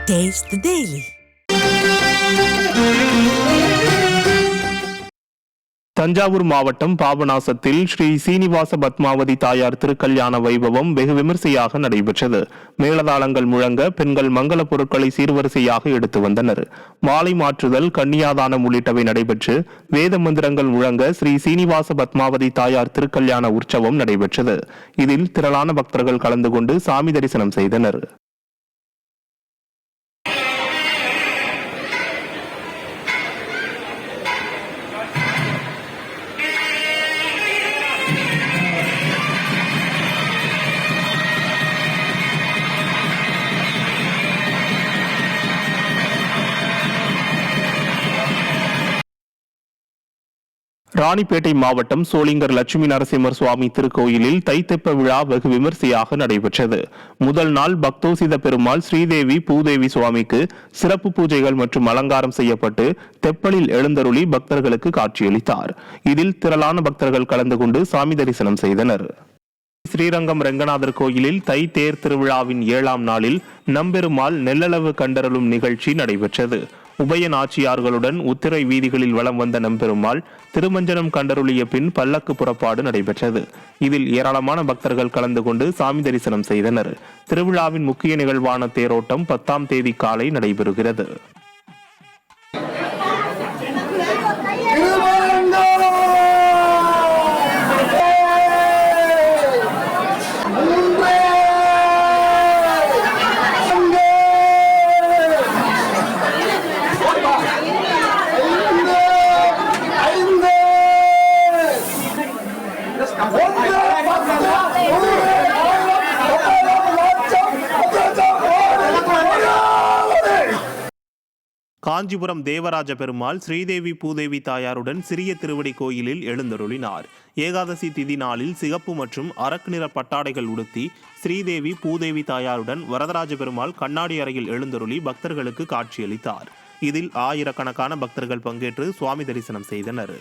Taste the Daily. Thanjavur மாவட்டம் பாபநாசத்தில் ஸ்ரீ சீனிவாச பத்மாவதி தாயார் திருக்கல்யாண வைபவம் வெகு விமரிசையாக நடைபெற்றது. மேளதாளங்கள் முழங்க பெண்கள் மங்கள பொருட்களை சீர்வரிசையாக எடுத்து வந்தனர். மாலை மாற்றுதல், கன்னியாதானம் உள்ளிட்டவை நடைபெற்று வேத மந்திரங்கள் முழங்க ஸ்ரீ சீனிவாச பத்மாவதி தாயார் திருக்கல்யாண உற்சவம் நடைபெற்றது. இதில் திரளான பக்தர்கள் கலந்து கொண்டு சாமி தரிசனம் செய்தனர். ராணிப்பேட்டை மாவட்டம் சோளிங்கர் லட்சுமி நரசிம்மர் சுவாமி திருக்கோயிலில் தைத்தெப்ப விழா வெகு விமரிசையாக நடைபெற்றது. முதல் நாள் பக்தோசித பெருமாள் ஸ்ரீதேவி பூதேவி சுவாமிக்கு சிறப்பு பூஜைகள் மற்றும் அலங்காரம் செய்யப்பட்டு தெப்பலில் எழுந்தருளி பக்தர்களுக்கு காட்சியளித்தார். இதில் திரளான பக்தர்கள் கலந்து கொண்டு சாமி தரிசனம் செய்தனர். ஸ்ரீரங்கம் ரெங்கநாதர் கோயிலில் தை தேர் திருவிழாவின் 7ஆம் நாளில் நம்பெருமாள் நெல்லளவு கண்டருளும் நிகழ்ச்சி நடைபெற்றது. உபய நாச்சியார்களுடன் உத்திரை வீதிகளில் வலம் வந்த நம்பெருமாள் திருமஞ்சனம் கண்டருளிய பின் பல்லக்கு புறப்பாடு நடைபெற்றது. இதில் ஏராளமான பக்தர்கள் கலந்து கொண்டு சாமி தரிசனம் செய்தனர். திருவிழாவின் முக்கிய நிகழ்வான தேரோட்டம் 10ஆம் தேதி காலை நடைபெறுகிறது. காஞ்சிபுரம் தேவராஜ பெருமாள் ஸ்ரீதேவி பூதேவி தாயாருடன் சிறிய திருவடி கோயிலில் எழுந்தருளினார். ஏகாதசி திதி நாளில் சிகப்பு மற்றும் அரக்கு நிற பட்டாடைகள் உடுத்தி ஸ்ரீதேவி பூதேவி தாயாருடன் வரதராஜ பெருமாள் கண்ணாடி அறையில் எழுந்தருளி பக்தர்களுக்கு காட்சியளித்தார். இதில் ஆயிரக்கணக்கான பக்தர்கள் பங்கேற்று சுவாமி தரிசனம் செய்தனர்.